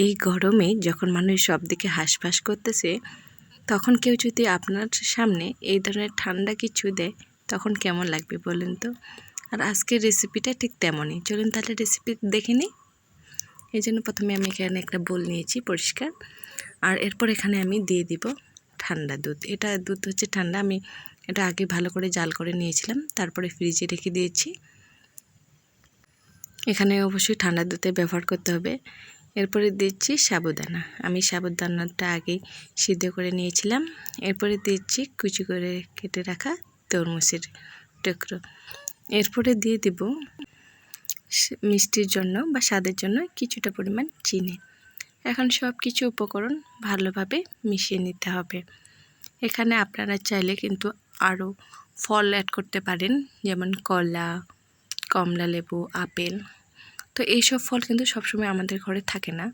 এই গরমে যখন মানুষ সব দিকে হাঁসফাঁস করতেছে, তখন কেউ যদি আপনার সামনে এই ধরনের ঠান্ডা কিছু দেয়, তখন কেমন লাগবে বলেন তো? আর আজকের রেসিপিটা ঠিক তেমনই। চলুন তাহলে রেসিপি দেখে নিই। এই জন্য প্রথমে আমি এখানে একটা বোল নিয়েছি পরিষ্কার, আর এরপর এখানে আমি দিয়ে দিব ঠান্ডা দুধ। এটা দুধ হচ্ছে ঠান্ডা, আমি এটা আগে ভালো করে জাল করে নিয়েছিলাম, তারপরে ফ্রিজে রেখে দিয়েছি। এখানে অবশ্যই ঠান্ডা দুধে ব্যবহার করতে হবে। এরপরে দিচ্ছি সাবুদানা। আমি সাবুদানাটা আগেই সিদ্ধ করে নিয়েছিলাম। এরপরে দিচ্ছি কুচি করে কেটে রাখা তরমুজের টুকরো। এরপরে দিয়ে দিব মিষ্টির জন্য বা স্বাদের জন্য কিছুটা পরিমাণ চিনি। এখন সব কিছু উপকরণ ভালোভাবে মিশিয়ে নিতে হবে। এখানে আপনারা চাইলে কিন্তু আরও ফল অ্যাড করতে পারেন, যেমন কলা, কমলা লেবু, আপেল। তো এইসব ফল কিন্তু সবসময় আমাদের ঘরে থাকে না।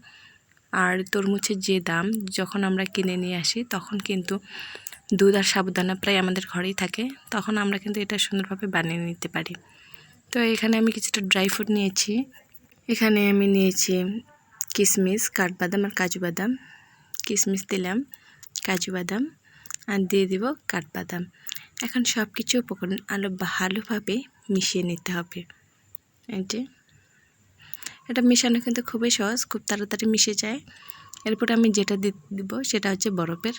আর তরমুজের যে দাম, যখন আমরা কিনে নিয়ে আসি তখন কিন্তু দুধ আর সাবুদানা প্রায় আমাদের ঘরেই থাকে, তখন আমরা কিন্তু এটা সুন্দরভাবে বানিয়ে নিতে পারি। তো এখানে আমি কিছুটা ড্রাই ফ্রুট নিয়েছি। এখানে আমি নিয়েছি কিশমিশ, কাঠবাদাম আর কাজু বাদাম। কিশমিশ দিলাম, কাজু বাদাম, আর দিয়ে দিব কাঠবাদাম। এখন সব কিছু উপকরণ ভালোভাবে মিশিয়ে নিতে হবে। এই যে এটা মেশানো কিন্তু খুবই সহজ, খুব তাড়াতাড়ি মিশে যায়। এরপর আমি যেটা দিব সেটা হচ্ছে বরফের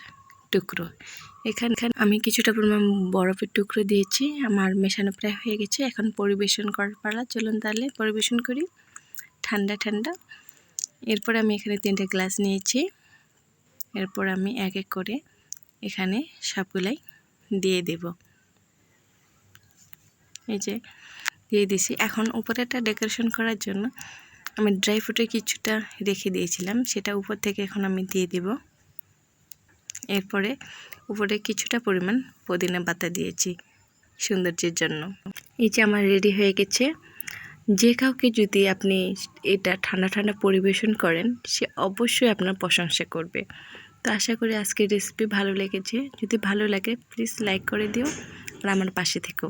টুকরো। এখানে আমি কিছুটা পরিমাণ বরফের টুকরো দিয়েছি। আমার মেশানো প্রায় হয়ে গেছে। এখন পরিবেশন করার পালা। চলুন তাহলে পরিবেশন করি। ঠান্ডা ঠান্ডা। এরপর আমি এখানে 3টে গ্লাস নিয়েছি। এরপর আমি এক এক করে এখানে সবগুলাই দিয়ে দেব। এই যে দিয়ে দিছি। এখন উপরেটা ডেকোরেশন করার জন্য আমি ড্রাই ফ্রুটে কিছুটা রেখে দিয়েছিলাম, সেটা উপর থেকে এখন আমি দিয়ে দেব। এরপরে উপরে কিছুটা পরিমাণ পুদিনা পাতা দিয়েছি সৌন্দর্যের জন্য। এই যে আমার রেডি হয়ে গেছে। যে কাউকে যদি আপনি এটা ঠান্ডা ঠান্ডা পরিবেশন করেন, সে অবশ্যই আপনার প্রশংসা করবে। তো আশা করি আজকের রেসিপি ভালো লেগেছে। যদি ভালো লাগে প্লিজ লাইক করে দিও আর আমার পাশে থেকো।